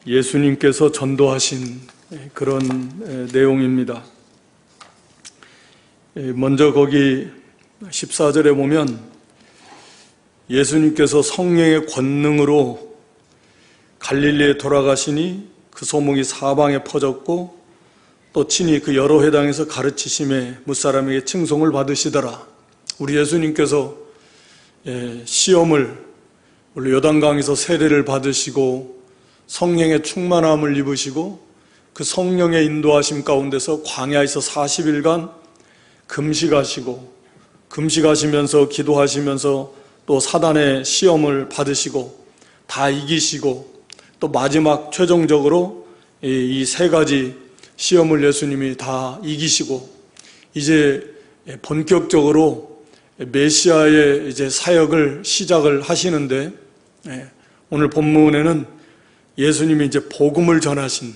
예수님께서 전도하신 그런 내용입니다. 먼저 거기 14절에 보면 예수님께서 성령의 권능으로 갈릴리에 돌아가시니 그 소문이 사방에 퍼졌고 또 친히 그 여러 회당에서 가르치심에 무사람에게 칭송을 받으시더라. 우리 예수님께서 시험을 요단강에서 세례를 받으시고 성령의 충만함을 입으시고 그 성령의 인도하심 가운데서 광야에서 40일간 금식하시면서 기도하시면서 또 사단의 시험을 받으시고 다 이기시고 또 마지막 최종적으로 이 세 가지 시험을 예수님이 다 이기시고 이제 본격적으로 메시아의 이제 사역을 시작을 하시는데 오늘 본문에는 예수님이 이제 복음을 전하신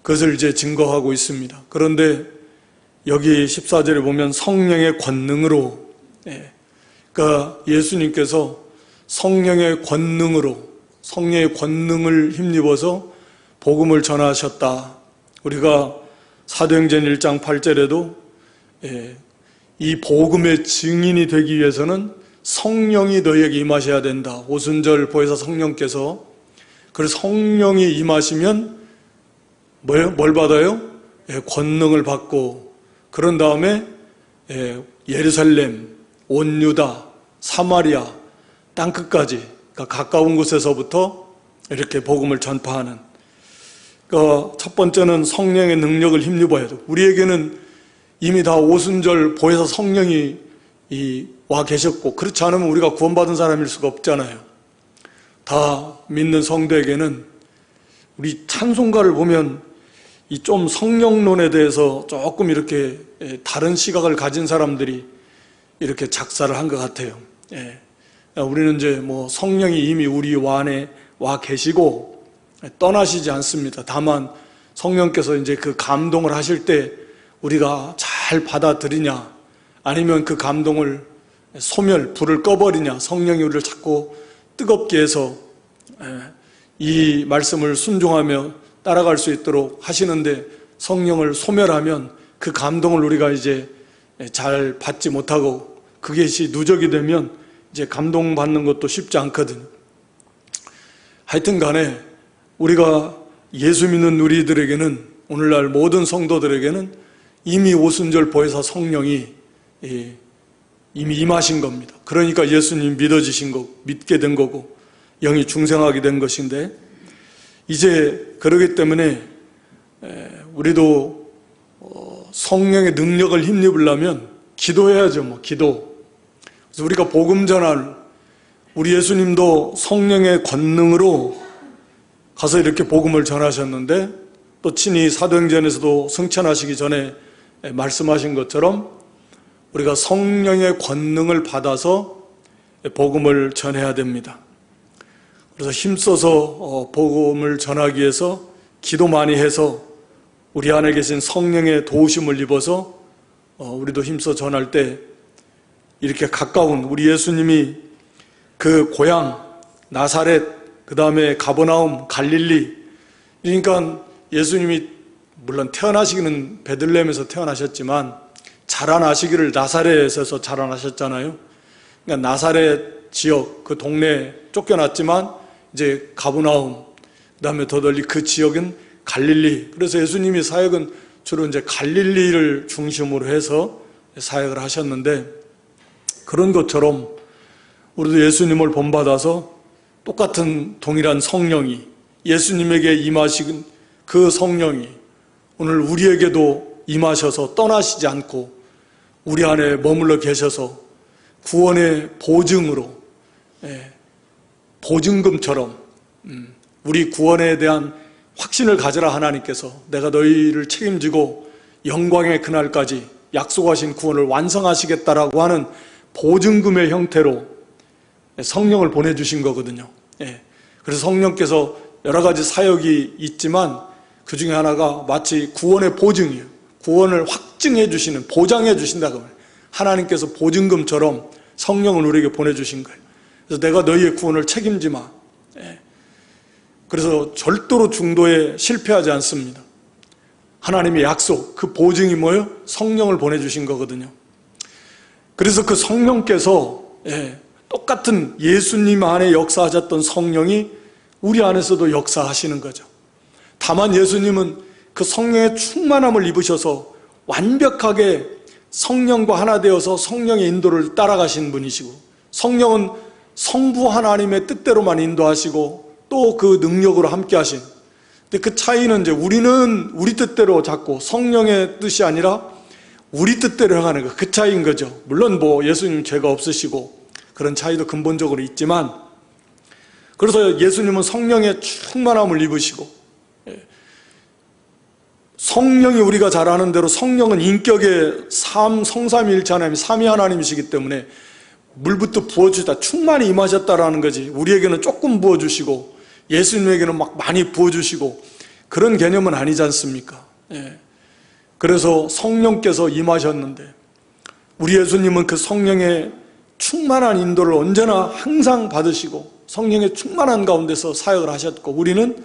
그것을 이제 증거하고 있습니다. 그런데 여기 14절에 보면 성령의 권능으로 그러니까 예수님께서 성령의 권능을 힘입어서 복음을 전하셨다. 우리가 사도행전 1장 8절에도 이 복음의 증인이 되기 위해서는 성령이 너희에게 임하셔야 된다. 오순절 보혜사 성령께서 그 성령이 임하시면 뭘 받아요? 권능을 받고 그런 다음에 예루살렘, 온 유다, 사마리아 땅끝까지 그러니까 가까운 곳에서부터 이렇게 복음을 전파하는 그러니까 첫 번째는 성령의 능력을 힘입어야 돼요. 우리에게는 이미 다 오순절 보혜사 성령이 와 계셨고 그렇지 않으면 우리가 구원받은 사람일 수가 없잖아요. 다 믿는 성도에게는 우리 찬송가를 보면 이 좀 성령론에 대해서 조금 이렇게 다른 시각을 가진 사람들이 이렇게 작사를 한 것 같아요. 우리는 이제 뭐 성령이 이미 우리 안에 와 계시고 떠나시지 않습니다. 다만 성령께서 이제 그 감동을 하실 때 우리가 잘 받아들이냐 아니면 그 감동을 불을 꺼버리냐 성령이 우리를 자꾸 뜨겁게 해서 이 말씀을 순종하며 따라갈 수 있도록 하시는데 성령을 소멸하면 그 감동을 우리가 이제 잘 받지 못하고 그것이 누적이 되면 이제 감동받는 것도 쉽지 않거든요. 하여튼 간에 우리가 예수 믿는 우리들에게는 오늘날 모든 성도들에게는 이미 오순절 보혜사 성령이 이미 임하신 겁니다. 그러니까 예수님 믿게 된 거고 영이 중생하게 된 것인데 이제 그러기 때문에 우리도 성령의 능력을 힘입으려면 기도해야죠. 기도. 그래서 우리가 복음 전할 우리 예수님도 성령의 권능으로 가서 이렇게 복음을 전하셨는데 또 친히 사도행전에서도 승천하시기 전에 말씀하신 것처럼 우리가 성령의 권능을 받아서 복음을 전해야 됩니다. 그래서 힘써서 복음을 전하기 위해서 기도 많이 해서 우리 안에 계신 성령의 도우심을 입어서 우리도 힘써 전할 때 이렇게 가까운 우리 예수님이 그 고향 나사렛 그 다음에 가버나움 갈릴리 그러니까 예수님이 물론 태어나시기는 베들레헴에서 태어나셨지만 자라나시기를 나사렛에서 자라나셨잖아요. 그러니까 나사렛 지역 그 동네에 쫓겨났지만 이제 가버나움 그 다음에 더 널리 그 지역은 갈릴리. 그래서 예수님이 사역은 주로 이제 갈릴리를 중심으로 해서 사역을 하셨는데 그런 것처럼 우리도 예수님을 본받아서 똑같은 동일한 성령이 예수님에게 임하신 그 성령이 오늘 우리에게도 임하셔서 떠나시지 않고 우리 안에 머물러 계셔서 구원의 보증으로 보증금처럼 우리 구원에 대한 확신을 가져라. 하나님께서 내가 너희를 책임지고 영광의 그날까지 약속하신 구원을 완성하시겠다라고 하는 보증금의 형태로 성령을 보내주신 거거든요. 그래서 성령께서 여러 가지 사역이 있지만 그 중에 하나가 마치 구원의 보증이에요. 구원을 확증해 주시는, 보장해 주신다고. 하나님께서 보증금처럼 성령을 우리에게 보내주신 거예요. 그래서 내가 너희의 구원을 책임지마. 그래서 절대로 중도에 실패하지 않습니다. 하나님의 약속, 그 보증이 뭐예요? 성령을 보내주신 거거든요. 그래서 그 성령께서 똑같은 예수님 안에 역사하셨던 성령이 우리 안에서도 역사하시는 거죠. 다만 예수님은 그 성령의 충만함을 입으셔서 완벽하게 성령과 하나 되어서 성령의 인도를 따라가신 분이시고, 성령은 성부 하나님의 뜻대로만 인도하시고 또 그 능력으로 함께 하신, 근데 그 차이는 이제 우리는 우리 뜻대로 잡고 성령의 뜻이 아니라 우리 뜻대로 행하는 거, 그 차이인 거죠. 물론 뭐 예수님 죄가 없으시고 그런 차이도 근본적으로 있지만, 그래서 예수님은 성령의 충만함을 입으시고, 성령이 우리가 잘 아는 대로 성령은 인격의 성삼위일체 하나님, 삼위 하나님이시기 때문에 물부터 부어주시다 충만히 임하셨다라는 거지, 우리에게는 조금 부어주시고 예수님에게는 막 많이 부어주시고 그런 개념은 아니지 않습니까? 그래서 성령께서 임하셨는데, 우리 예수님은 그 성령의 충만한 인도를 언제나 항상 받으시고 성령의 충만한 가운데서 사역을 하셨고, 우리는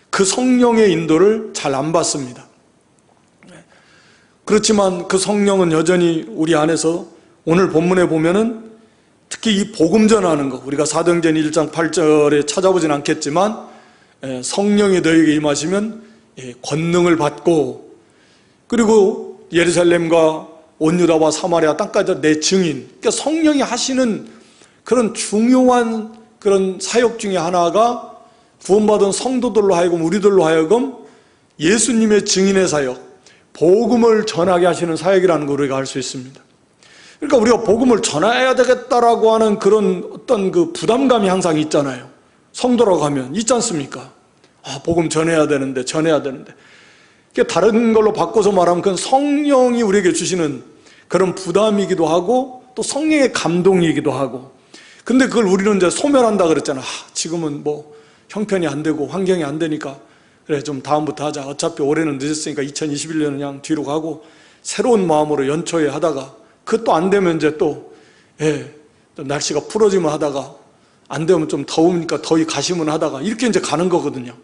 그 성령의 인도를 잘 안 받습니다. 그렇지만 그 성령은 여전히 우리 안에서, 오늘 본문에 보면은 특히 이 복음 전하는 거, 우리가 사도행전 1장 8절에 찾아보진 않겠지만 성령이 너에게 임하시면 권능을 받고, 그리고 예루살렘과 온 유다와 사마리아 땅까지 내 증인, 그러니까 성령이 하시는 그런 중요한 그런 사역 중에 하나가 구원받은 성도들로 하여금, 우리들로 하여금 예수님의 증인의 사역, 복음을 전하게 하시는 사역이라는 걸 우리가 알 수 있습니다. 그러니까 우리가 복음을 전해야 되겠다라고 하는 그런 어떤 그 부담감이 항상 있잖아요. 성도라고 하면 있지 않습니까? 복음 전해야 되는데. 다른 걸로 바꿔서 말하면 그건 성령이 우리에게 주시는 그런 부담이기도 하고 또 성령의 감동이기도 하고, 근데 그걸 우리는 이제 소멸한다 그랬잖아. 지금은 뭐 형편이 안 되고 환경이 안 되니까 그래 좀 다음부터 하자. 어차피 올해는 늦었으니까 2021년은 그냥 뒤로 가고 새로운 마음으로 연초에 하다가 그것도 안 되면 이제 또 날씨가 풀어지면 하다가 안 되면 좀 더우니까 더위 가시면 하다가 이렇게 이제 가는 거거든요.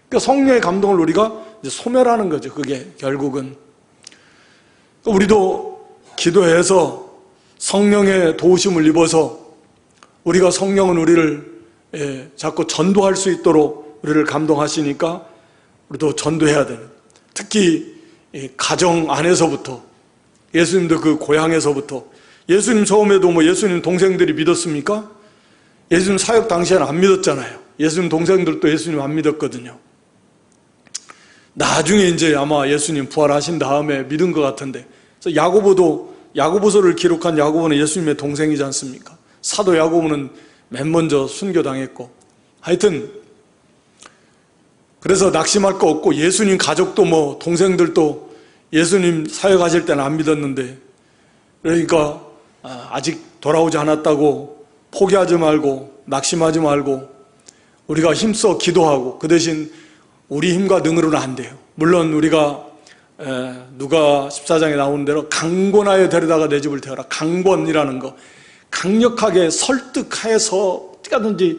그러니까 성령의 감동을 우리가 이제 소멸하는 거죠. 그게 결국은. 우리도 기도해서 성령의 도우심을 입어서 우리가, 성령은 우리를 자꾸 전도할 수 있도록 우리를 감동하시니까 우리도 전도해야 되는, 특히 가정 안에서부터, 예수님도 그 고향에서부터. 예수님 처음에도 뭐 예수님 동생들이 믿었습니까? 예수님 사역 당시에는 안 믿었잖아요. 예수님 동생들도 예수님 안 믿었거든요. 나중에 이제 아마 예수님 부활하신 다음에 믿은 것 같은데, 그래서 야고보서를 기록한 야고보는 예수님의 동생이지 않습니까? 사도 야고보는 맨 먼저 순교당했고, 하여튼 그래서 낙심할 거 없고, 예수님 가족도 뭐 동생들도 예수님 사역하실 때는 안 믿었는데, 그러니까 아직 돌아오지 않았다고 포기하지 말고 낙심하지 말고 우리가 힘써 기도하고, 그 대신 우리 힘과 능으로는 안 돼요. 물론 우리가 누가 14장에 나오는 대로 강권하여 데려다가 내 집을 태워라, 강권이라는 거, 강력하게 설득하여서 어떻게든지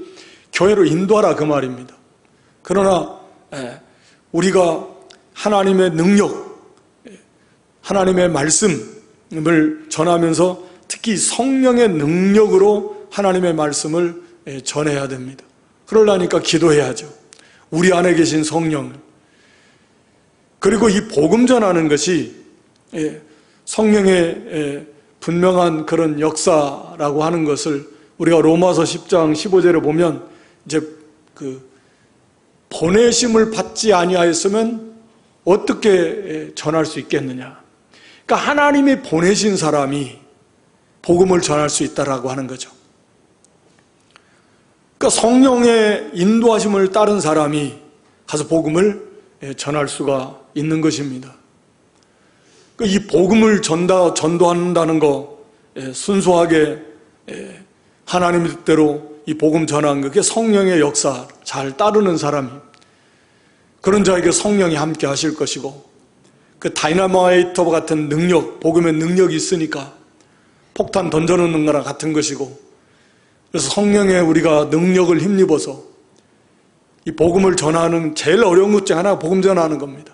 교회로 인도하라, 그 말입니다. 그러나 우리가 하나님의 능력, 하나님의 말씀을 전하면서 특히 성령의 능력으로 하나님의 말씀을 전해야 됩니다. 그러려니까 기도해야죠. 우리 안에 계신 성령, 그리고 이 복음 전하는 것이 성령의 분명한 그런 역사라고 하는 것을 우리가 로마서 10장 15절에 보면, 이제 그 보내심을 받지 아니하였으면 어떻게 전할 수 있겠느냐. 그러니까 하나님이 보내신 사람이 복음을 전할 수 있다라고 하는 거죠. 그러니까 성령의 인도하심을 따른 사람이 가서 복음을 전할 수가 있는 것입니다. 이 복음을 전도한다는 거, 순수하게 하나님의 뜻대로 이 복음 전하는 거, 그게 성령의 역사 잘 따르는 사람이, 그런 자에게 성령이 함께 하실 것이고, 그 다이너마이터 같은 능력, 복음의 능력이 있으니까 폭탄 던져놓는 거랑 같은 것이고, 그래서 성령에 우리가 능력을 힘입어서 이 복음을 전하는 제일 어려운 것 중 하나가 복음 전하는 겁니다.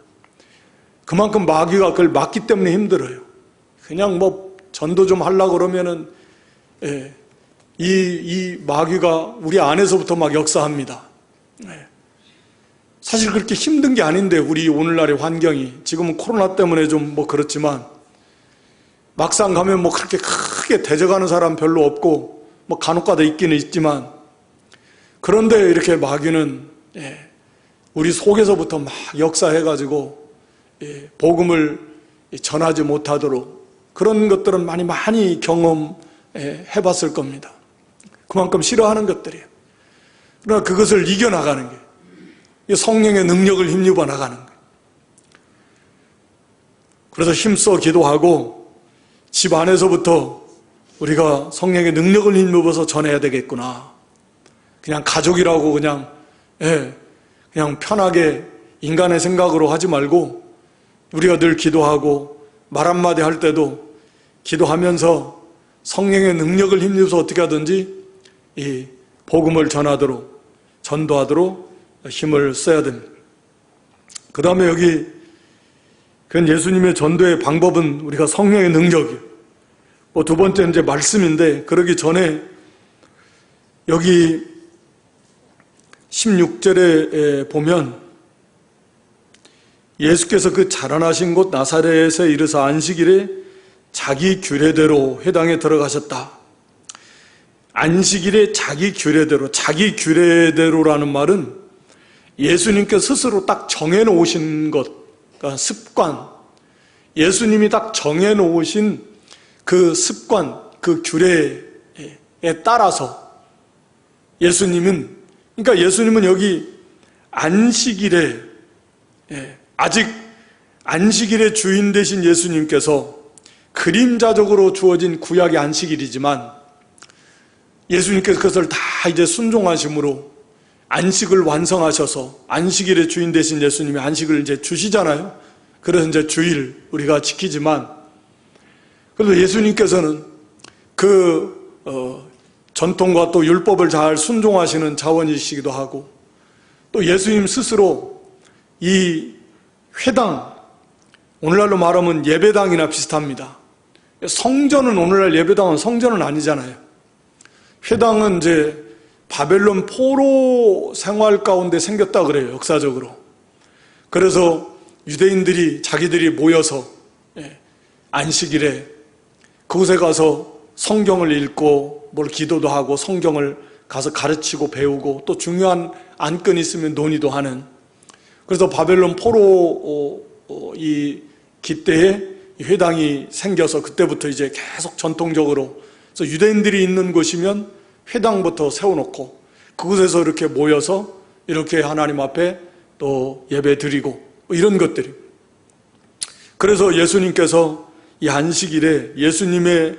그만큼 마귀가 그걸 막기 때문에 힘들어요. 그냥 뭐 전도 좀 하려고 그러면은 이 마귀가 우리 안에서부터 막 역사합니다. 사실 그렇게 힘든 게 아닌데 우리 오늘날의 환경이 지금은 코로나 때문에 좀 뭐 그렇지만 막상 가면 뭐 그렇게 크게 대적하는 사람 별로 없고 뭐 간혹가다 있기는 있지만 그런데 이렇게 마귀는 우리 속에서부터 막 역사해가지고 복음을 전하지 못하도록 그런 것들은 많이 경험해봤을 겁니다. 그만큼 싫어하는 것들이에요. 그러나 그것을 이겨나가는 게 성령의 능력을 힘입어 나가는 거예요. 그래서 힘써 기도하고 집 안에서부터 우리가 성령의 능력을 힘입어서 전해야 되겠구나. 그냥 가족이라고 그냥 편하게 인간의 생각으로 하지 말고 우리가 늘 기도하고 말 한마디 할 때도 기도하면서 성령의 능력을 힘입어서 어떻게 하든지 이 복음을 전하도록 전도하도록 힘을 써야 됩니다. 그 다음에 여기 그건 예수님의 전도의 방법은 우리가 성령의 능력이에요. 두 번째는 이제 말씀인데 그러기 전에 여기 16절에 보면 예수께서 그 자라나신 곳 나사렛에 이르사 안식일에 자기 규례대로 회당에 들어가셨다. 안식일에 자기 규례대로라는 말은 예수님께서 스스로 딱 정해놓으신 것, 그러니까 습관, 예수님이 딱 정해놓으신 그 습관, 그 규례에 따라서 그러니까 예수님은 여기 안식일에 아직 안식일의 주인 되신 예수님께서 그림자적으로 주어진 구약의 안식일이지만 예수님께서 그것을 다 이제 순종하심으로 안식을 완성하셔서 안식일의 주인 되신 예수님이 안식을 이제 주시잖아요. 그래서 이제 주일 우리가 지키지만 그래서 예수님께서는 전통과 또 율법을 잘 순종하시는 자원이시기도 하고 또 예수님 스스로 이 회당, 오늘날로 말하면 예배당이나 비슷합니다. 성전은 오늘날 예배당은 성전은 아니잖아요. 회당은 이제 바벨론 포로 생활 가운데 생겼다 그래요, 역사적으로. 그래서 유대인들이 자기들이 모여서 안식일에 그곳에 가서 성경을 읽고 뭘 기도도 하고 성경을 가서 가르치고 배우고 또 중요한 안건이 있으면 논의도 하는, 그래서 바벨론 포로 이 기때에 회당이 생겨서 그때부터 이제 계속 전통적으로, 그래서 유대인들이 있는 곳이면 회당부터 세워놓고 그곳에서 이렇게 모여서 이렇게 하나님 앞에 또 예배 드리고 이런 것들이. 그래서 예수님께서 이 안식일에 예수님의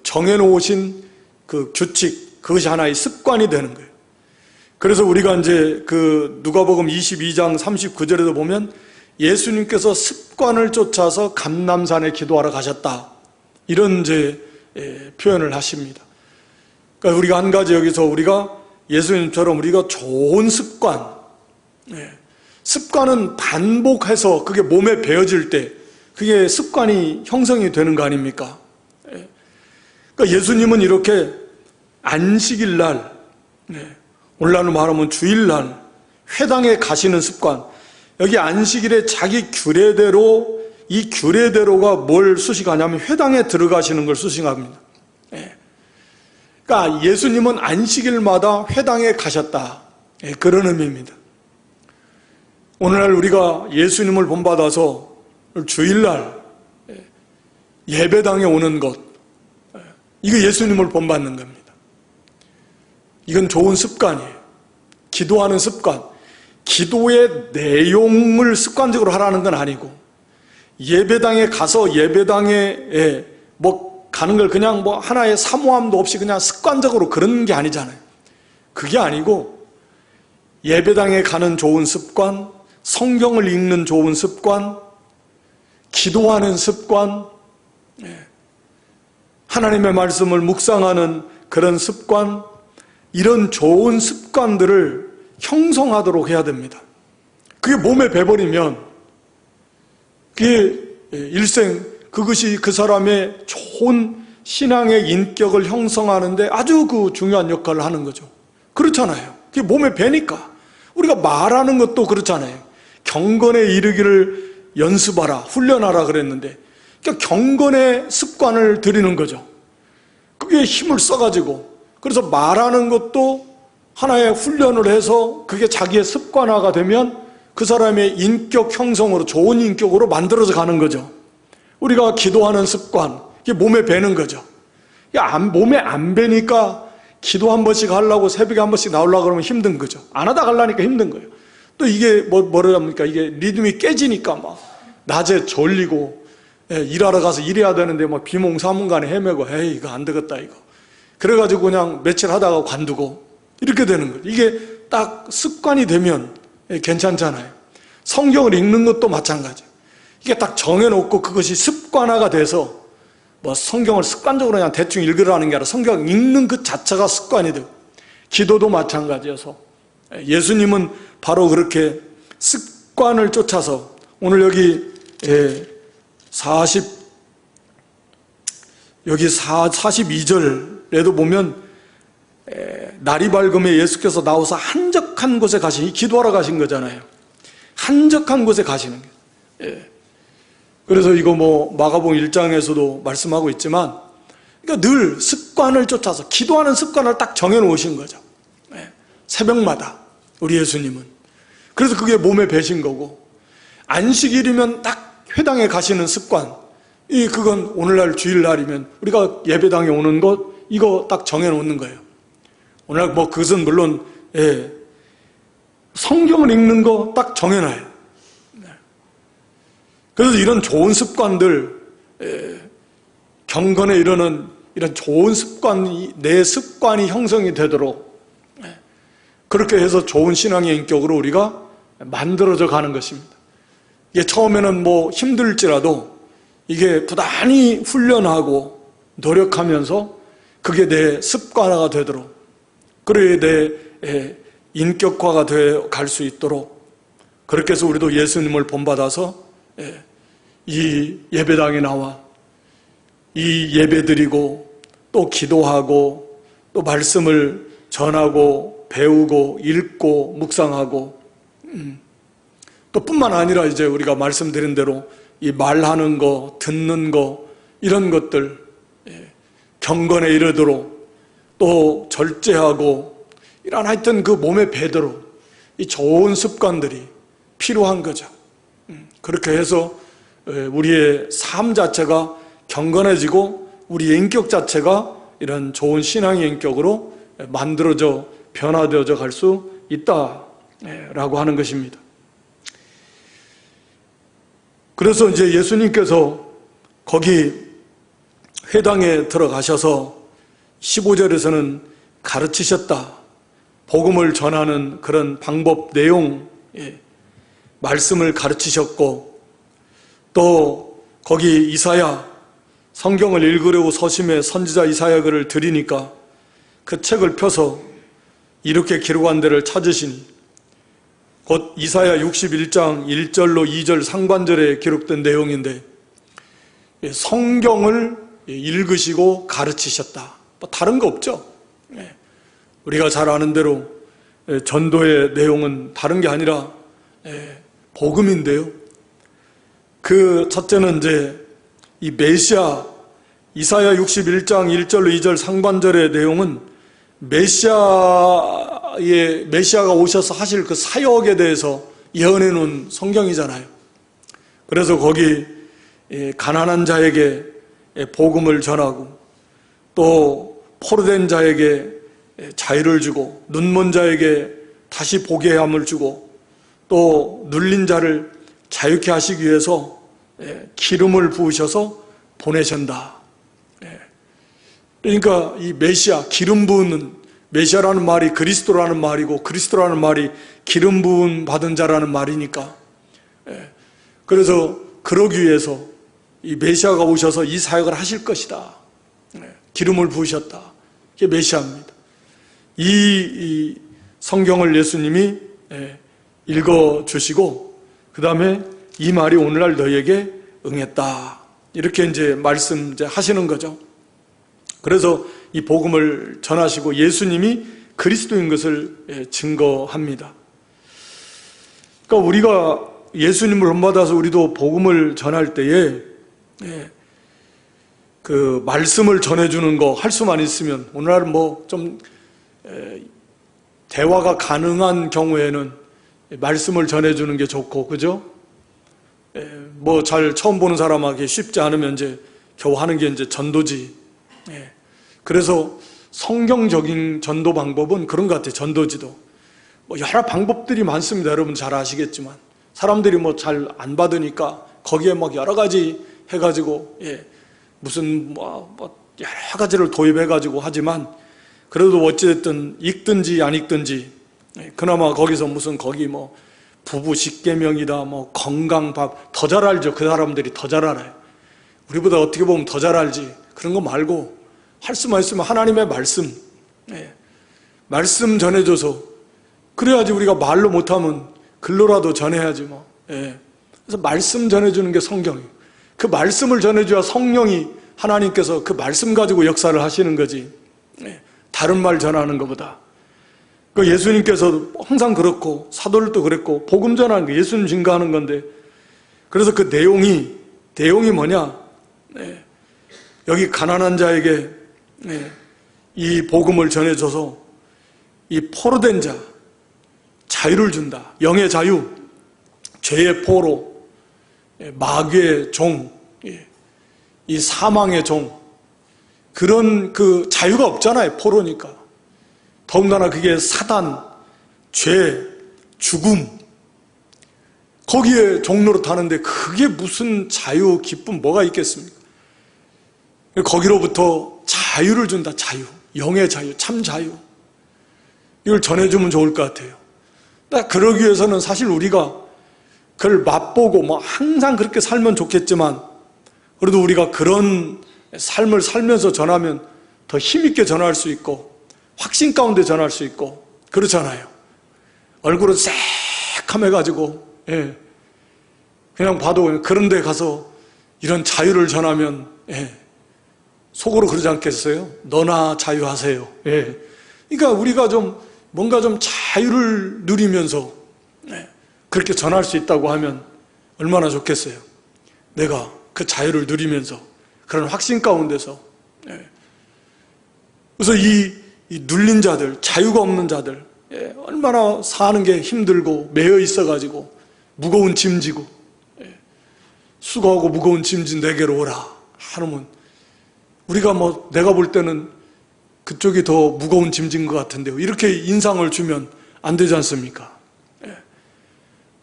정해놓으신 그 규칙, 그것이 하나의 습관이 되는 거예요. 그래서 우리가 이제 누가복음 22장 39절에도 보면 예수님께서 습관을 쫓아서 감람산에 기도하러 가셨다, 이런 이제 표현을 하십니다. 그러니까 우리가 한 가지 여기서 우리가 예수님처럼 우리가 좋은 습관은 반복해서 그게 몸에 배어질 때 그게 습관이 형성이 되는 거 아닙니까? 그러니까 예수님은 이렇게 안식일날, 오늘날로 말하면 주일날 회당에 가시는 습관, 여기 안식일에 자기 규례대로, 이 규례대로가 뭘 수식하냐면 회당에 들어가시는 걸 수식합니다. 그러니까 예수님은 안식일마다 회당에 가셨다, 그런 의미입니다. 오늘날 우리가 예수님을 본받아서 주일날 예배당에 오는 것, 이거 예수님을 본받는 겁니다. 이건 좋은 습관이에요. 기도하는 습관, 기도의 내용을 습관적으로 하라는 건 아니고, 예배당에 가서 예배당에 가는 걸 그냥 하나의 사모함도 없이 그냥 습관적으로 그런 게 아니잖아요. 그게 아니고 예배당에 가는 좋은 습관, 성경을 읽는 좋은 습관, 기도하는 습관, 하나님의 말씀을 묵상하는 그런 습관, 이런 좋은 습관들을 형성하도록 해야 됩니다. 그게 몸에 배버리면 그게 일생 그것이 그 사람의 좋은 신앙의 인격을 형성하는데 아주 그 중요한 역할을 하는 거죠. 그렇잖아요. 그게 몸에 배니까. 우리가 말하는 것도 그렇잖아요. 경건에 이르기를 연습하라, 훈련하라 그랬는데, 그러니까 경건의 습관을 들이는 거죠. 그게 힘을 써가지고, 그래서 말하는 것도 하나의 훈련을 해서 그게 자기의 습관화가 되면 그 사람의 인격 형성으로, 좋은 인격으로 만들어져 가는 거죠. 우리가 기도하는 습관, 이게 몸에 배는 거죠. 몸에 안 배니까 기도 한 번씩 하려고 새벽에 한 번씩 나오려고 그러면 힘든 거죠. 안 하다 가려니까 힘든 거예요. 또 이게 뭐라 합니까? 이게 리듬이 깨지니까 막 낮에 졸리고, 일하러 가서 일해야 되는데 막 비몽사몽간에 헤매고, 에이 이거 안 되겠다 이거. 그래가지고 그냥 며칠 하다가 관두고 이렇게 되는 거예요. 이게 딱 습관이 되면 괜찮잖아요. 성경을 읽는 것도 마찬가지예요. 이게 딱 정해놓고 그것이 습관화가 돼서 뭐 성경을 습관적으로 그냥 대충 읽으라는 게 아니라 성경 읽는 그 자체가 습관이 되고, 기도도 마찬가지여서 예수님은 바로 그렇게 습관을 쫓아서, 오늘 여기 42절에도 보면 날이 밝음에 예수께서 나오사 한적한 곳에 가시니, 기도하러 가신 거잖아요. 한적한 곳에 가시는 거예요. 그래서 이거 뭐 마가복음 1장에서도 말씀하고 있지만, 그러니까 늘 습관을 쫓아서 기도하는 습관을 딱 정해놓으신 거죠. 새벽마다 우리 예수님은. 그래서 그게 몸에 배신 거고, 안식일이면 딱 회당에 가시는 습관, 그건 오늘날 주일날이면 우리가 예배당에 오는 것, 이거 딱 정해놓는 거예요. 오늘날 뭐 그것은 물론 성경을 읽는 거 딱 정해놔요. 그래서 이런 좋은 습관들, 경건에 이르는 이런 좋은 습관이, 내 습관이 형성이 되도록 그렇게 해서 좋은 신앙의 인격으로 우리가 만들어져 가는 것입니다. 이게 처음에는 뭐 힘들지라도 이게 부단히 훈련하고 노력하면서 그게 내 습관화가 되도록, 그래야 내 인격화가 되어 갈 수 있도록, 그렇게 해서 우리도 예수님을 본받아서 이 예배당에 나와 이 예배드리고 또 기도하고 또 말씀을 전하고 배우고 읽고 묵상하고, 또 뿐만 아니라 이제 우리가 말씀드린 대로 이 말하는 거, 듣는 거, 이런 것들 경건에 이르도록, 또 절제하고, 이런 하여튼 그 몸에 배도록 이 좋은 습관들이 필요한 거죠. 그렇게 해서 우리의 삶 자체가 경건해지고 우리의 인격 자체가 이런 좋은 신앙의 인격으로 만들어져 변화되어져 갈 수 있다라고 하는 것입니다. 그래서 이제 예수님께서 거기 회당에 들어가셔서 15절에서는 가르치셨다. 복음을 전하는 그런 방법, 내용, 말씀을 가르치셨고, 또 거기 이사야, 성경을 읽으려고 서심해 선지자 이사야 글을 드리니까 그 책을 펴서 이렇게 기록한 데를 찾으시니, 곧 이사야 61장 1절로 2절 상반절에 기록된 내용인데, 성경을 읽으시고 가르치셨다. 뭐 다른 거 없죠. 우리가 잘 아는 대로 전도의 내용은 다른 게 아니라 복음인데요. 그 첫째는 이제 이 메시아, 이사야 61장 1절로 2절 상반절의 내용은 메시아가 오셔서 하실 그 사역에 대해서 예언해 놓은 성경이잖아요. 그래서 거기 가난한 자에게 복음을 전하고, 또 포로된 자에게 자유를 주고, 눈먼 자에게 다시 보게 함을 주고, 또 눌린 자를 자유케 하시기 위해서 기름을 부으셔서 보내신다. 그러니까 이 메시아, 기름 부은, 메시아라는 말이 그리스도라는 말이고, 그리스도라는 말이 기름 부은 받은 자라는 말이니까, 그래서 그러기 위해서 이 메시아가 오셔서 이 사역을 하실 것이다. 기름을 부으셨다. 이게 메시아입니다. 이 성경을 예수님이 읽어주시고 그 다음에 이 말이 오늘날 너희에게 응했다. 이렇게 이제 말씀 하시는 거죠. 그래서 이 복음을 전하시고 예수님이 그리스도인 것을 증거합니다. 그러니까 우리가 예수님을 본받아서 우리도 복음을 전할 때에 그 말씀을 전해주는 거 할 수만 있으면 오늘날은 뭐 좀 대화가 가능한 경우에는 말씀을 전해주는 게 좋고, 그죠? 뭐 잘 처음 보는 사람에게 쉽지 않으면 이제 겨우 하는 게 이제 전도지. 그래서 성경적인 전도 방법은 그런 것 같아요. 전도지도 뭐 여러 방법들이 많습니다. 여러분 잘 아시겠지만 사람들이 뭐 잘 안 받으니까 거기에 막 여러 가지 해가지고 무슨 뭐 여러 가지를 도입해가지고 하지만 그래도 어찌됐든 읽든지 안 읽든지 그나마 거기서 무슨 거기 뭐 부부 십계명이다 뭐 건강밥 더 잘 알죠. 그 사람들이 더 잘 알아요. 우리보다 어떻게 보면 더 잘 알지. 그런 거 말고 할 수만 있으면 하나님의 말씀 말씀 전해줘서 그래야지. 우리가 말로 못하면 글로라도 전해야지 뭐. 그래서 말씀 전해주는 게 성경이에요. 그 말씀을 전해줘야 성령이 하나님께서 그 말씀 가지고 역사를 하시는 거지. 다른 말 전하는 것보다. 그 예수님께서도 항상 그렇고 사도들도 그랬고 복음 전하는 거 예수님 증거하는 건데 그래서 그 내용이 뭐냐? 여기 가난한 자에게 이 복음을 전해줘서 이 포로된 자 자유를 준다. 영의 자유, 죄의 포로, 마귀의 종, 이 사망의 종 그런 그 자유가 없잖아요. 포로니까. 더군다나 그게 사단, 죄, 죽음 거기에 종로로 타는데 그게 무슨 자유, 기쁨 뭐가 있겠습니까? 거기로부터 자유를 준다. 자유, 영의 자유, 참 자유. 이걸 전해주면 좋을 것 같아요. 그러기 위해서는 사실 우리가 그걸 맛보고 뭐 항상 그렇게 살면 좋겠지만 그래도 우리가 그런 삶을 살면서 전하면 더 힘있게 전할 수 있고 확신 가운데 전할 수 있고 그렇잖아요. 얼굴은 새카매가지고 그냥 봐도 그런 데 가서 이런 자유를 전하면 속으로 그러지 않겠어요? 너나 자유하세요. 그러니까 우리가 좀 뭔가 좀 자유를 누리면서 그렇게 전할 수 있다고 하면 얼마나 좋겠어요. 내가 그 자유를 누리면서 그런 확신 가운데서 그래서 이 눌린 자들, 자유가 없는 자들 얼마나 사는 게 힘들고 매여 있어가지고 무거운 짐 지고 수고하고 무거운 짐진 내게로 오라 하면 우리가 뭐 내가 볼 때는 그쪽이 더 무거운 짐진 것 같은데요. 이렇게 인상을 주면 안 되지 않습니까?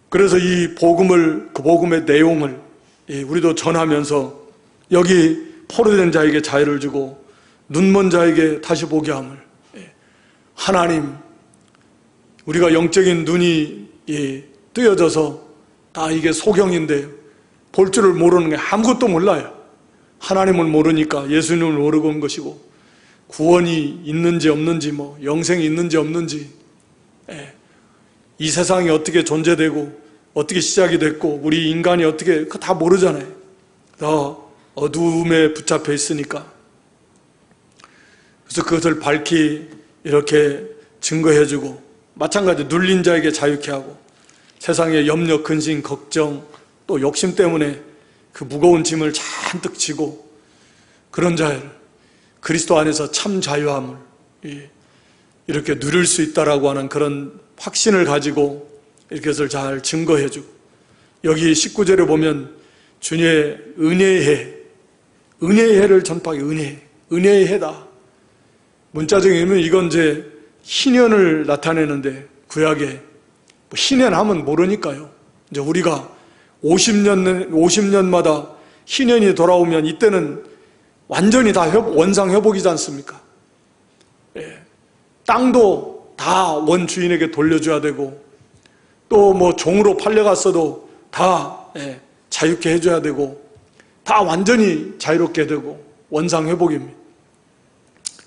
그래서 이 복음을, 그 복음의 내용을 우리도 전하면서 여기 포로된 자에게 자유를 주고 눈먼 자에게 다시 보게 함을 하나님, 우리가 영적인 눈이 뜨여져서 이게 소경인데 볼 줄을 모르는 게 아무것도 몰라요. 하나님을 모르니까 예수님을 모르고 온 것이고 구원이 있는지 없는지 뭐 영생이 있는지 없는지 이 세상이 어떻게 존재되고 어떻게 시작이 됐고 우리 인간이 어떻게 그거 다 모르잖아요. 다 어두움에 붙잡혀 있으니까. 그래서 그것을 밝히 이렇게 증거해주고 마찬가지로 눌린 자에게 자유케 하고 세상의 염려, 근심, 걱정 또 욕심 때문에 그 무거운 짐을 잔뜩 지고 그런 자를 그리스도 안에서 참 자유함을 이렇게 누릴 수 있다라고 하는 그런 확신을 가지고 이렇게 해서 잘 증거해주고 여기 19절에 보면 주님의 은혜의 해, 은혜의 해를 전파하기 은혜의 해다. 문자적인 의미는 이건 이제 희년을 나타내는데 구약에 뭐 희년 하면 모르니까요. 이제 우리가 50년마다 희년이 돌아오면 이때는 완전히 다 원상 회복이지 않습니까? 땅도 다 원주인에게 돌려줘야 되고 또 뭐 종으로 팔려갔어도 다 자유케 해줘야 되고 다 완전히 자유롭게 되고 원상 회복입니다.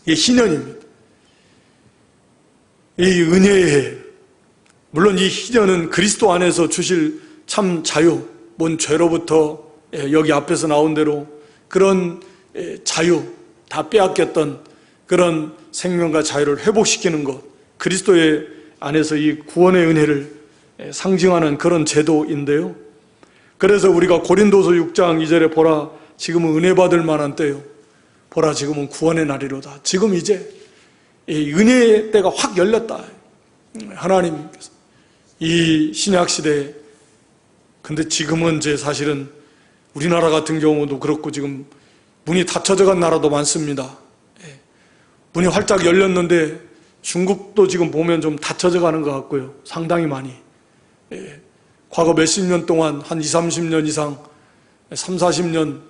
이게 희년입니다. 이 은혜의, 물론 이 희년은 그리스도 안에서 주실 참 자유, 뭔 죄로부터 여기 앞에서 나온 대로 그런 자유, 다 빼앗겼던 그런 생명과 자유를 회복시키는 것, 그리스도의 안에서 이 구원의 은혜를 상징하는 그런 제도인데요. 그래서 우리가 고린도서 6장 2절에 보라 지금은 은혜 받을 만한 때요, 보라 지금은 구원의 날이로다. 지금 이제 이 은혜의 때가 확 열렸다. 하나님께서 이 신약 시대에. 근데 지금은 이제 사실은 우리나라 같은 경우도 그렇고 지금 문이 닫혀져 간 나라도 많습니다. 문이 활짝 열렸는데 중국도 지금 보면 좀 닫혀져 가는 것 같고요. 상당히 많이. 과거 몇십 년 동안 한 20, 30년 이상, 3, 40년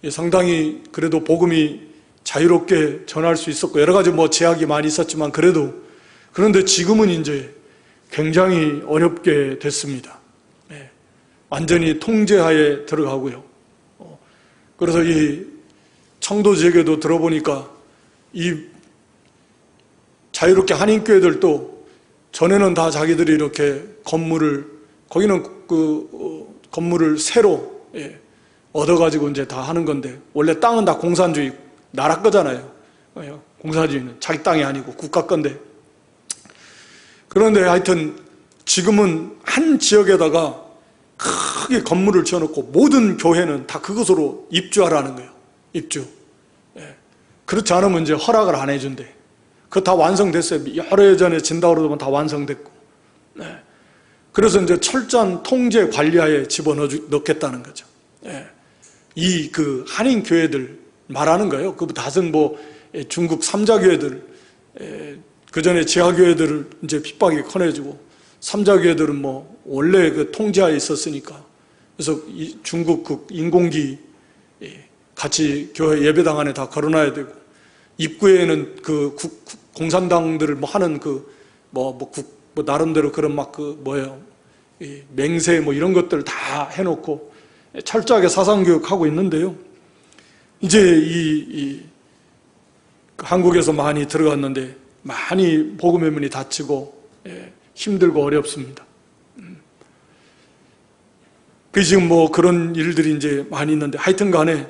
상당히 그래도 복음이 자유롭게 전할 수 있었고 여러 가지 뭐 제약이 많이 있었지만 그런데 지금은 이제 굉장히 어렵게 됐습니다. 완전히 통제하에 들어가고요. 그래서 이 청도 지역에도 들어보니까 이 자유롭게 한인교회들도 전에는 다 자기들이 이렇게 건물을, 거기는 건물을 새로 얻어가지고 이제 다 하는 건데, 원래 땅은 다 공산주의, 나라 거잖아요. 공산주의는 자기 땅이 아니고 국가 건데. 그런데 하여튼 지금은 한 지역에다가 크게 건물을 지어놓고 모든 교회는 다 그것으로 입주하라는 거예요. 입주. 그렇지 않으면 이제 허락을 안 해준대. 그거 다 완성됐어요. 여러 해 전에 진다고 그러면 다 완성됐고. 그래서 이제 철저한 통제 관리하에 집어넣겠다는 거죠. 이 그 한인 교회들 말하는 거예요. 그 다른 뭐 중국 삼자교회들, 그 전에 지하교회들을 이제 핍박이 커내지고, 삼자교회들은 뭐 원래 그 통제하에 있었으니까. 그래서 이 중국 그 인공기 같이 교회 예배당 안에 다 걸어놔야 되고, 입구에는 그 공산당들을 뭐 하는 뭐 나름대로 그런 막 맹세 뭐 이런 것들 다 해놓고 철저하게 사상교육하고 있는데요. 이제 한국에서 많이 들어갔는데 많이 복음의 문이 닫히고 힘들고 어렵습니다. 그 지금 뭐 그런 일들이 이제 많이 있는데, 하여튼 간에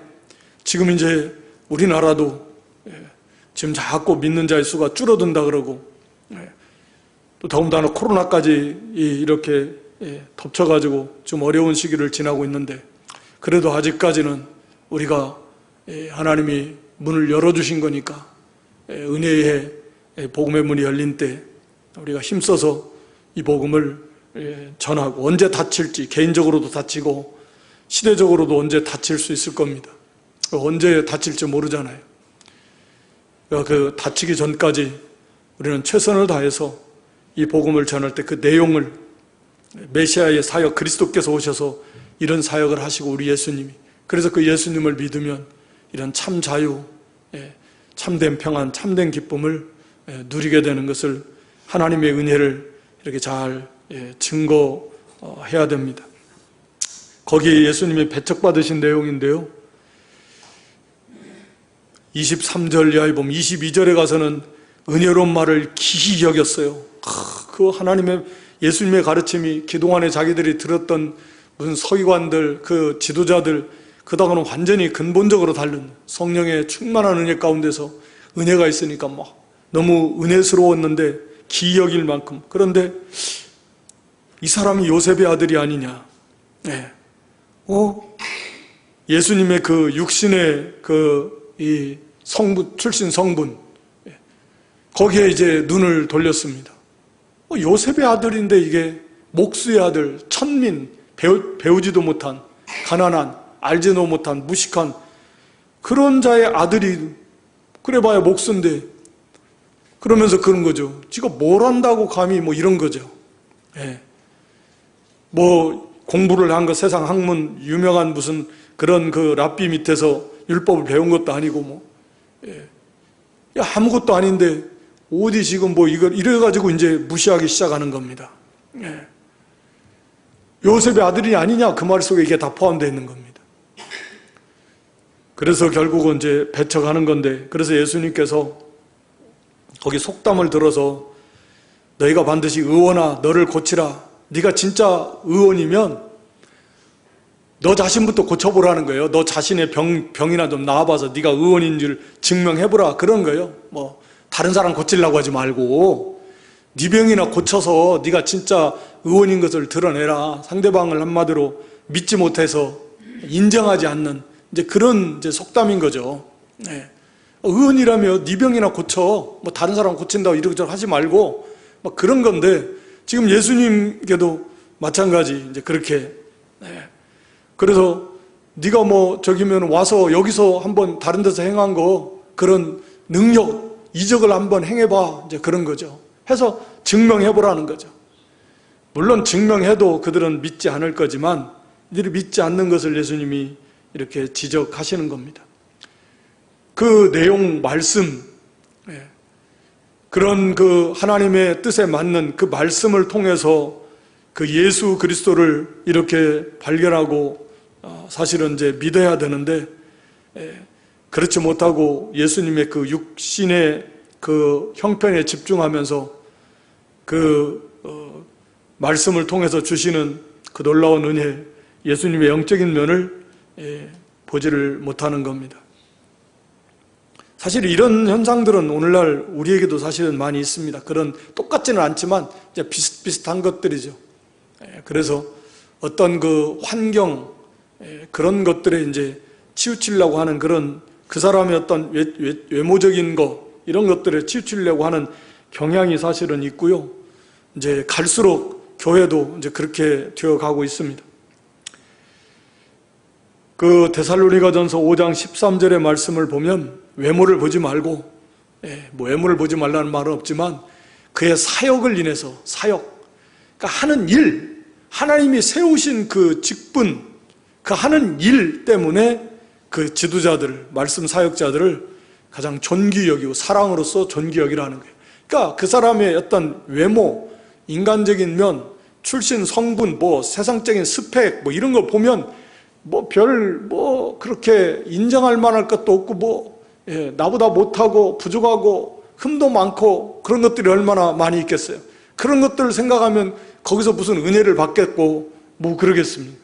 지금 이제 우리나라도 지금 자꾸 믿는 자의 수가 줄어든다 그러고, 또 더군다나 코로나까지 이렇게 덮쳐가지고 좀 어려운 시기를 지나고 있는데, 그래도 아직까지는 우리가 하나님이 문을 열어주신 거니까 은혜의 복음의 문이 열린 때 우리가 힘써서 이 복음을 전하고, 언제 닫힐지, 개인적으로도 닫히고 시대적으로도 언제 닫힐 수 있을 겁니다. 언제 닫힐지 모르잖아요. 그 닫히기 전까지 우리는 최선을 다해서 이 복음을 전할 때 그 내용을, 메시아의 사역, 그리스도께서 오셔서 이런 사역을 하시고 우리 예수님이, 그래서 그 예수님을 믿으면 이런 참 자유, 참된 평안, 참된 기쁨을 누리게 되는 것을, 하나님의 은혜를 이렇게 잘 증거해야 됩니다. 거기 예수님이 배척받으신 내용인데요, 23절 이하에 보면 22절에 가서는 은혜로운 말을 기히 여겼어요. 그 하나님의, 예수님의 가르침이 그동안에 자기들이 들었던 무슨 서기관들, 그 지도자들, 그다음은 완전히 근본적으로 다른 성령의 충만한 은혜 가운데서 은혜가 있으니까 막 너무 은혜스러웠는데 기이 여길 만큼. 그런데 이 사람이 요셉의 아들이 아니냐. 예수님의 그 육신의 이 성분, 출신 성분, 거기에 이제 눈을 돌렸습니다. 요셉의 아들인데 이게 목수의 아들, 천민, 배우지도 못한, 가난한, 알지도 못한, 무식한 그런 자의 아들이, 그래봐야 목수인데, 그러면서 그런 거죠. 지가 뭘 한다고 감히 뭐 이런 거죠. 뭐 공부를 한 거, 세상 학문 유명한 무슨 그런 그 랍비 밑에서 율법을 배운 것도 아니고 뭐 아무것도 아닌데 어디 지금 뭐 이걸 이래가지고 이제 무시하기 시작하는 겁니다. 요셉의 아들이 아니냐, 그 말 속에 이게 다 포함되어 있는 겁니다. 그래서 결국은 이제 배척하는 건데, 그래서 예수님께서 거기 속담을 들어서 너희가 반드시 의원아 너를 고치라. 네가 진짜 의원이면 너 자신부터 고쳐보라는 거예요. 너 자신의 병이나 좀 나와봐서 네가 의원인 줄 증명해보라, 그런 거예요. 뭐 다른 사람 고치려고 하지 말고 네 병이나 고쳐서 네가 진짜 의원인 것을 드러내라. 상대방을 한마디로 믿지 못해서 인정하지 않는 이제 그런 이제 속담인 거죠. 네. 의원이라며 네 병이나 고쳐, 뭐 다른 사람 고친다고 이러저러 하지 말고 뭐 그런 건데, 지금 예수님께도 마찬가지 이제 그렇게. 네. 그래서 네가 뭐 저기면 와서 여기서 한번 다른 데서 행한 거 그런 능력, 이적을 한번 행해봐, 이제 그런 거죠. 해서 증명해보라는 거죠. 물론 증명해도 그들은 믿지 않을 거지만 이들이 믿지 않는 것을 예수님이 이렇게 지적하시는 겁니다. 그 내용, 말씀, 그런 그 하나님의 뜻에 맞는 그 말씀을 통해서 그 예수 그리스도를 이렇게 발견하고 사실은 이제 믿어야 되는데, 그렇지 못하고 예수님의 그 육신의 그 형편에 집중하면서 그 말씀을 통해서 주시는 그 놀라운 은혜, 예수님의 영적인 면을 보지를 못하는 겁니다. 사실 이런 현상들은 오늘날 우리에게도 사실은 많이 있습니다. 그런 똑같지는 않지만 이제 비슷비슷한 것들이죠. 그래서 어떤 그 환경, 그런 것들에 이제 치우치려고 하는 그런 그 사람의 어떤 외모적인 거, 이런 것들에 치우치려고 하는 경향이 사실은 있고요. 이제 갈수록 교회도 이제 그렇게 되어가고 있습니다. 그 데살로니가전서 5장 13절의 말씀을 보면 외모를 보지 말고, 뭐 외모를 보지 말라는 말은 없지만 그의 사역을 인해서, 사역, 그러니까 하는 일, 하나님이 세우신 그 직분, 그 하는 일 때문에 그 지도자들, 말씀 사역자들을 가장 존귀 여기고 사랑으로서 존귀 여기라는 거예요. 그러니까 그 사람의 어떤 외모, 인간적인 면, 출신, 성분, 뭐 세상적인 스펙, 뭐 이런 거 보면 뭐 그렇게 인정할 만할 것도 없고 나보다 못하고 부족하고 흠도 많고 그런 것들이 얼마나 많이 있겠어요. 그런 것들을 생각하면 거기서 무슨 은혜를 받겠고 뭐 그러겠습니까?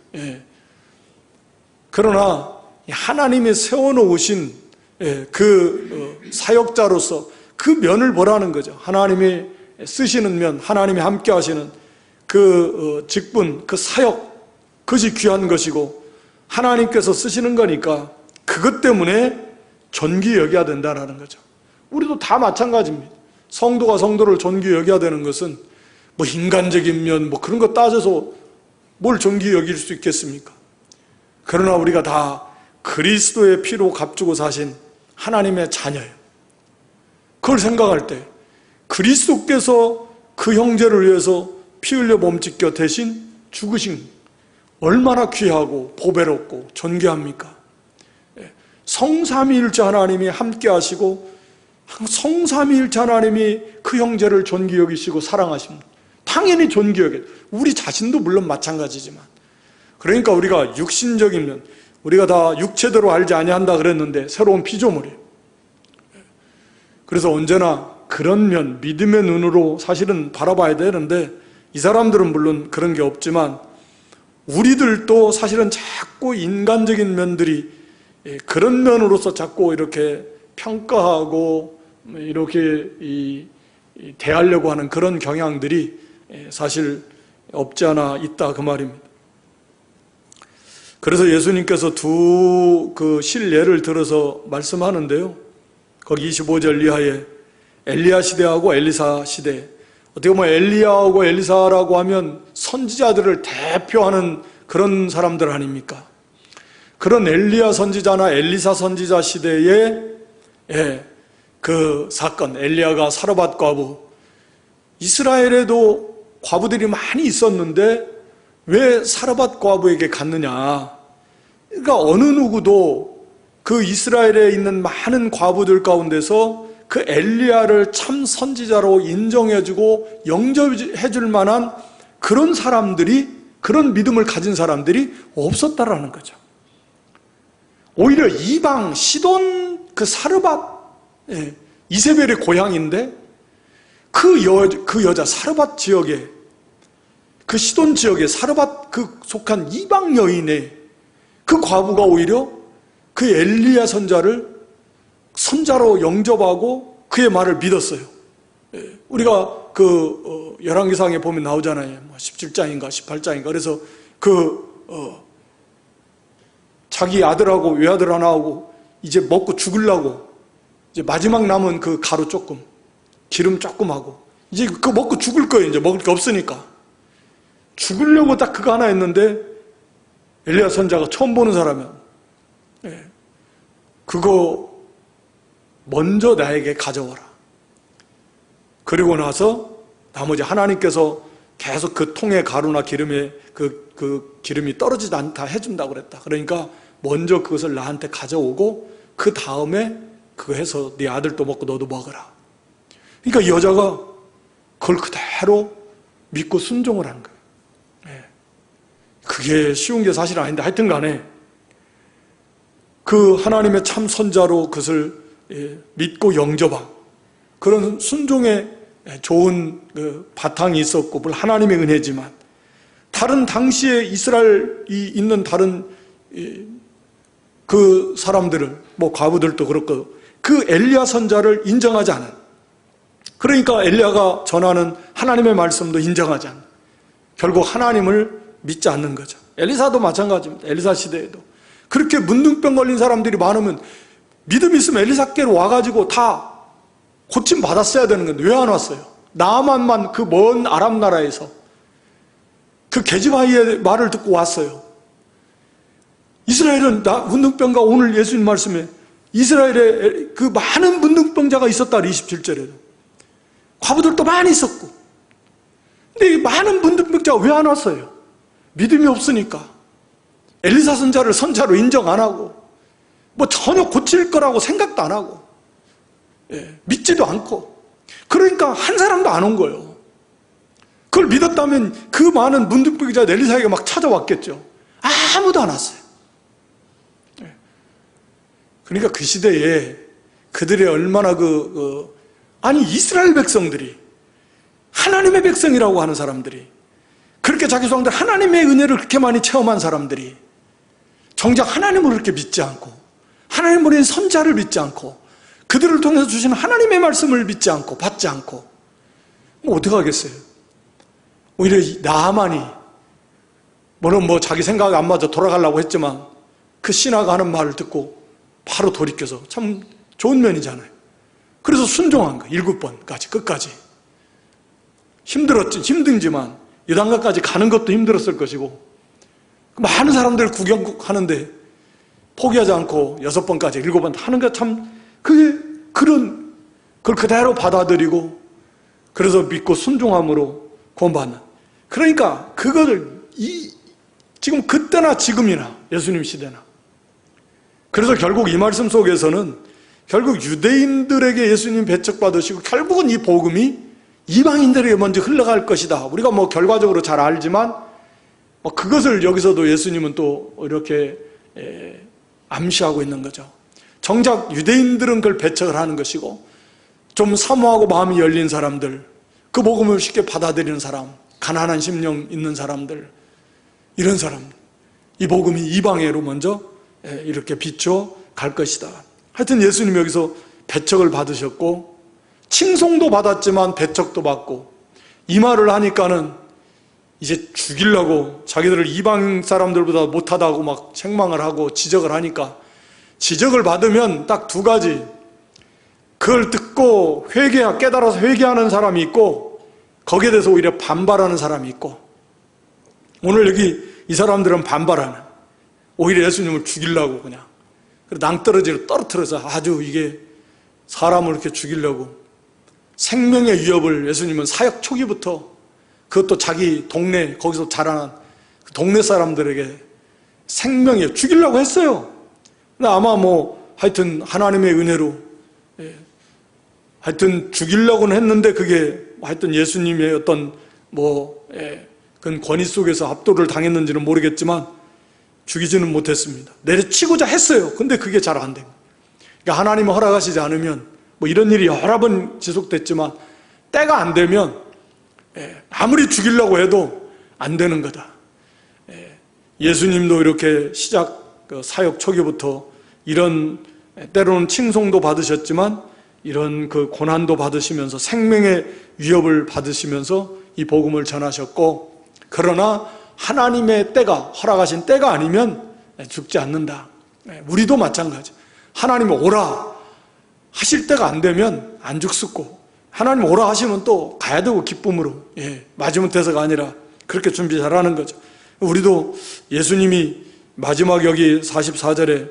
그러나 하나님이 세워놓으신 그 사역자로서 그 면을 보라는 거죠. 하나님이 쓰시는 면, 하나님이 함께 하시는 그 직분, 그 사역, 그것이 귀한 것이고 하나님께서 쓰시는 거니까 그것 때문에 존귀 여겨야 된다는 거죠. 우리도 다 마찬가지입니다. 성도가 성도를 존귀 여겨야 되는 것은 뭐 인간적인 면, 뭐 그런 거 따져서 뭘 존귀 여길 수 있겠습니까? 그러나 우리가 다 그리스도의 피로 값주고 사신 하나님의 자녀예요. 그걸 생각할 때 그리스도께서 그 형제를 위해서 피 흘려 몸짓겨 대신 죽으신 얼마나 귀하고 보배롭고 존귀합니까? 성삼위일체 하나님이 함께 하시고 성삼위일체 하나님이 그 형제를 존귀 여기시고 사랑하십니다. 당연히 존귀 여겨요. 우리 자신도 물론 마찬가지지만. 그러니까 우리가 육신적인 면, 우리가 다 육체대로 알지 아니한다 그랬는데 새로운 피조물이에요. 그래서 언제나 그런 면, 믿음의 눈으로 사실은 바라봐야 되는데 이 사람들은 물론 그런 게 없지만 우리들도 사실은 자꾸 인간적인 면들이 그런 면으로서 자꾸 이렇게 평가하고 이렇게 대하려고 하는 그런 경향들이 사실 없지 않아 있다 그 말입니다. 그래서 예수님께서 두 그 실예를 들어서 말씀하는데요. 거기 25절 이하에 엘리야 시대하고 엘리사 시대, 어떻게 보면 엘리야하고 엘리사라고 하면 선지자들을 대표하는 그런 사람들 아닙니까? 그런 엘리야 선지자나 엘리사 선지자 시대에 그 사건, 엘리야가 사르밧 과부, 이스라엘에도 과부들이 많이 있었는데 왜 사르밧 과부에게 갔느냐? 그러니까 어느 누구도 그 이스라엘에 있는 많은 과부들 가운데서 그 엘리야를 참 선지자로 인정해주고 영접해줄 만한 그런 사람들이, 그런 믿음을 가진 사람들이 없었다라는 거죠. 오히려 이방 시돈 그 사르밧, 이세벨의 고향인데 그 여자 사르밧 지역에, 그 시돈 지역에 사르밧 그 속한 이방 여인의 그 과부가 오히려 그 엘리야 선자를 선자로 영접하고 그의 말을 믿었어요. 우리가 그 열왕기상에 보면 나오잖아요. 17장인가 18장인가. 그래서 자기 아들하고 외아들 하나하고 이제 먹고 죽으려고, 이제 마지막 남은 그 가루 조금, 기름 조금 하고, 이제 그거 먹고 죽을 거예요. 이제 먹을 게 없으니까. 죽으려고 딱 그거 하나 했는데, 엘리야 선자가 처음 보는 사람이야. 그거 먼저 나에게 가져와라. 그리고 나서 나머지 하나님께서 계속 그 통에 가루나 기름에 그 기름이 떨어지지 않다 해준다고 그랬다. 그러니까 먼저 그것을 나한테 가져오고 그 다음에 그거 해서 네 아들도 먹고 너도 먹어라. 그러니까 이 여자가 그걸 그대로 믿고 순종을 한 거예요. 그게 쉬운 게 사실은 아닌데 하여튼 간에 그 하나님의 참 선자로 그것을 믿고 영접한 그런 순종의 좋은 그 바탕이 있었고, 물론 하나님의 은혜지만 다른 당시에 이스라엘이 있는 다른 그 사람들은, 뭐 과부들도 그렇고, 그 엘리야 선자를 인정하지 않은, 그러니까 엘리야가 전하는 하나님의 말씀도 인정하지 않는, 결국 하나님을 믿지 않는 거죠. 엘리사도 마찬가지입니다. 엘리사 시대에도 그렇게 문둥병 걸린 사람들이 많으면 믿음 있으면 엘리사께로 와가지고 다 고침 받았어야 되는 건데 왜 안 왔어요? 나아만만 그 먼 아람 나라에서 그 게지바이의 말을 듣고 왔어요. 이스라엘은 문둥병과 오늘 예수님 말씀에 이스라엘에 그 많은 문둥병자가 있었다. 27절에도 과부들도 많이 있었고, 근데 이 많은 문둥병자가 왜 안 왔어요? 믿음이 없으니까. 엘리사 선자를 선자로 인정 안 하고, 뭐 전혀 고칠 거라고 생각도 안 하고, 믿지도 않고, 그러니까 한 사람도 안 온 거예요. 그걸 믿었다면 그 많은 문둥병자 엘리사에게 막 찾아왔겠죠. 아무도 안 왔어요. 그러니까 그 시대에 그들의 얼마나 아니 이스라엘 백성들이, 하나님의 백성이라고 하는 사람들이, 그렇게 자기 소망들 하나님의 은혜를 그렇게 많이 체험한 사람들이 정작 하나님을 그렇게 믿지 않고, 하나님 보낸 선자를 믿지 않고, 그들을 통해서 주시는 하나님의 말씀을 믿지 않고 받지 않고, 뭐 어떻게 하겠어요? 오히려 나아만이 물론 뭐 자기 생각이 안 맞아 돌아가려고 했지만 그 신하가 하는 말을 듣고 바로 돌이켜서, 참 좋은 면이잖아요. 그래서 순종한 거예요. 7번까지 끝까지. 힘들지만 유단가까지 가는 것도 힘들었을 것이고, 많은 사람들 구경하는데 포기하지 않고 6번까지 7번 하는 게 참, 그걸 그대로 받아들이고, 그래서 믿고 순종함으로 구원받는. 그러니까 그거를 지금 그때나 지금이나 예수님 시대나, 그래서 결국 이 말씀 속에서는 결국 유대인들에게 예수님 배척받으시고 결국은 이 복음이 이방인들에게 먼저 흘러갈 것이다. 우리가 뭐 결과적으로 잘 알지만 그것을 여기서도 예수님은 또 이렇게 암시하고 있는 거죠. 정작 유대인들은 그걸 배척을 하는 것이고, 좀 사모하고 마음이 열린 사람들, 그 복음을 쉽게 받아들이는 사람, 가난한 심령 있는 사람들, 이런 사람들, 이 복음이 이방애로 먼저 이렇게 비춰 갈 것이다. 하여튼 예수님이 여기서 배척을 받으셨고 칭송도 받았지만 배척도 받고, 이 말을 하니까는 이제 죽이려고 자기들을 이방 사람들보다 못하다고 막 책망을 하고 지적을 하니까, 지적을 받으면 딱 두 가지, 그걸 듣고 깨달아서 회개하는 사람이 있고, 거기에 대해서 오히려 반발하는 사람이 있고, 오늘 여기 이 사람들은 반발하는, 오히려 예수님을 죽이려고 그냥 낭떠러지로 떨어뜨려서 아주 이게 사람을 이렇게 죽이려고 생명의 위협을 예수님은 사역 초기부터, 그것도 자기 동네, 거기서 자라난 동네 사람들에게 생명에 죽이려고 했어요. 근데 아마 하여튼 하나님의 은혜로 하여튼 죽이려고는 했는데, 그게 하여튼 예수님의 어떤 그런 권위 속에서 압도를 당했는지는 모르겠지만 죽이지는 못했습니다. 내려치고자 했어요. 근데 그게 잘 안 됩니다. 그러니까 하나님이 허락하시지 않으면 이런 일이 여러 번 지속됐지만 때가 안 되면 아무리 죽이려고 해도 안 되는 거다. 예수님도 이렇게 시작 사역 초기부터 이런 때로는 칭송도 받으셨지만 이런 그 고난도 받으시면서 생명의 위협을 받으시면서 이 복음을 전하셨고, 그러나 하나님의 때가 허락하신 때가 아니면 죽지 않는다. 우리도 마찬가지. 하나님이 오라 하실 때가 안 되면 안 죽었고, 하나님 오라 하시면 또 가야 되고 기쁨으로, 마지못해서가 아니라 그렇게 준비 잘하는 거죠. 우리도 예수님이 마지막 여기 44절에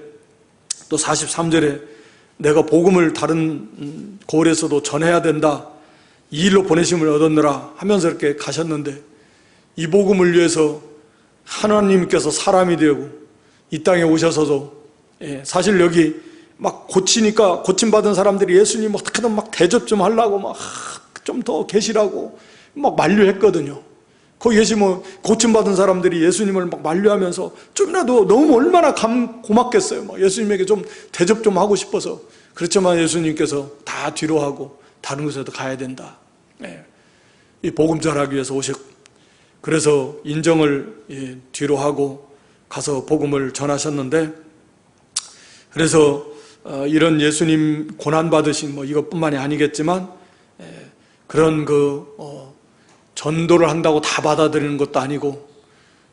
또 43절에 내가 복음을 다른 고을에서도 전해야 된다, 이 일로 보내심을 얻었느라 하면서 이렇게 가셨는데, 이 복음을 위해서 하나님께서 사람이 되고 이 땅에 오셔서도, 사실 여기 막 고치니까 고침받은 사람들이 예수님 어떻게든 막 대접 좀 하려고 막 좀 더 계시라고 막 만류했거든요. 거기 계시면 고침받은 사람들이 예수님을 막 만류하면서 좀이라도 너무 얼마나 고맙겠어요. 막 예수님에게 좀 대접 좀 하고 싶어서. 그렇지만 예수님께서 다 뒤로 하고 다른 곳에도 가야 된다. 이 복음 전하기 위해서 오셨고, 그래서 인정을 뒤로 하고 가서 복음을 전하셨는데, 그래서 이런 예수님 고난받으신 이것뿐만이 아니겠지만 그런 전도를 한다고 다 받아들이는 것도 아니고,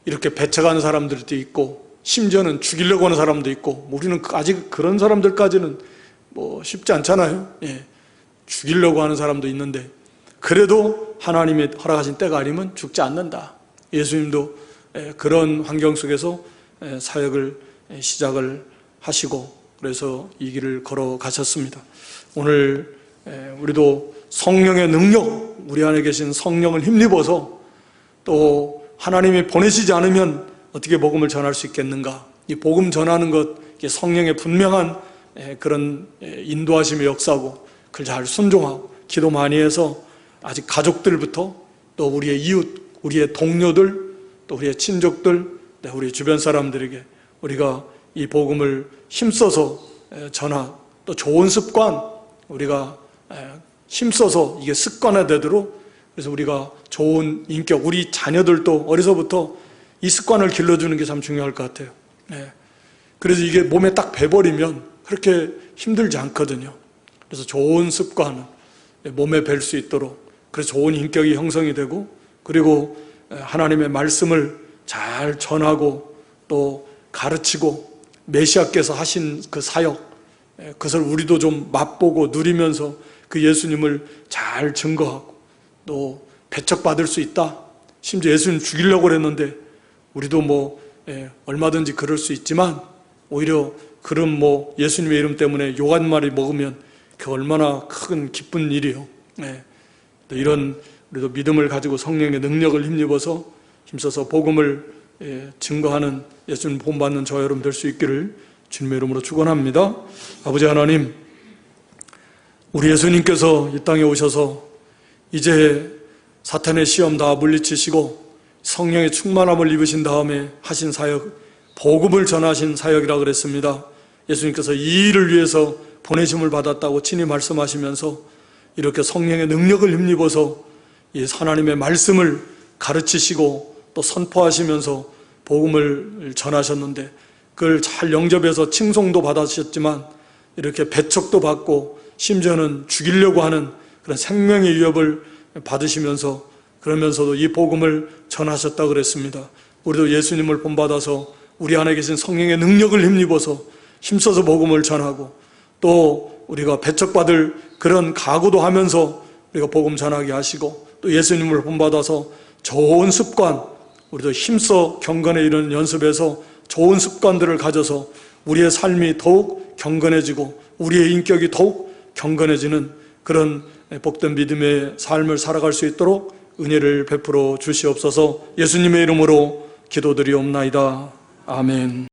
이렇게 배척하는 사람들도 있고, 심지어는 죽이려고 하는 사람도 있고, 우리는 아직 그런 사람들까지는 쉽지 않잖아요. 죽이려고 하는 사람도 있는데, 그래도 하나님이 허락하신 때가 아니면 죽지 않는다. 예수님도 그런 환경 속에서 사역을 시작을 하시고, 그래서 이 길을 걸어가셨습니다. 오늘 우리도 성령의 능력, 우리 안에 계신 성령을 힘입어서, 또 하나님이 보내시지 않으면 어떻게 복음을 전할 수 있겠는가. 이 복음 전하는 것, 성령의 분명한 그런 인도하심의 역사고, 그걸 잘 순종하고 기도 많이 해서 아직 가족들부터 또 우리의 이웃, 우리의 동료들, 또 우리의 친족들, 우리 주변 사람들에게 우리가 이 복음을 힘써서 전하, 또 좋은 습관 우리가 힘써서 이게 습관화되도록, 그래서 우리가 좋은 인격, 우리 자녀들도 어려서부터 이 습관을 길러주는 게 참 중요할 것 같아요. 그래서 이게 몸에 딱 배버리면 그렇게 힘들지 않거든요. 그래서 좋은 습관을 몸에 뵐 수 있도록, 그래서 좋은 인격이 형성이 되고, 그리고 하나님의 말씀을 잘 전하고 또 가르치고, 메시아께서 하신 그 사역, 그것을 우리도 좀 맛보고 누리면서 그 예수님을 잘 증거하고, 또 배척받을 수 있다. 심지어 예수님 죽이려고 그랬는데 우리도 얼마든지 그럴 수 있지만, 오히려 그런 예수님의 이름 때문에 욕 한 마리 먹으면 그 얼마나 큰 기쁜 일이요. 또 이런 우리도 믿음을 가지고 성령의 능력을 힘입어서 힘써서 복음을 증거하는, 예수님 본받는 저 여러분 될 수 있기를 주님의 이름으로 축원합니다. 아버지 하나님, 우리 예수님께서 이 땅에 오셔서 이제 사탄의 시험 다 물리치시고 성령의 충만함을 입으신 다음에 하신 사역, 복음을 전하신 사역이라 그랬습니다. 예수님께서 이 일을 위해서 보내심을 받았다고 친히 말씀하시면서 이렇게 성령의 능력을 힘입어서 이 하나님의 말씀을 가르치시고 또 선포하시면서 복음을 전하셨는데, 그걸 잘 영접해서 칭송도 받으셨지만 이렇게 배척도 받고 심지어는 죽이려고 하는 그런 생명의 위협을 받으시면서, 그러면서도 이 복음을 전하셨다고 그랬습니다. 우리도 예수님을 본받아서 우리 안에 계신 성령의 능력을 힘입어서 힘써서 복음을 전하고, 또 우리가 배척받을 그런 각오도 하면서 우리가 복음 전하게 하시고, 또 예수님을 본받아서 좋은 습관, 우리도 힘써 경건에 이르는 연습에서 좋은 습관들을 가져서 우리의 삶이 더욱 경건해지고 우리의 인격이 더욱 경건해지는 그런 복된 믿음의 삶을 살아갈 수 있도록 은혜를 베풀어 주시옵소서. 예수님의 이름으로 기도드리옵나이다. 아멘.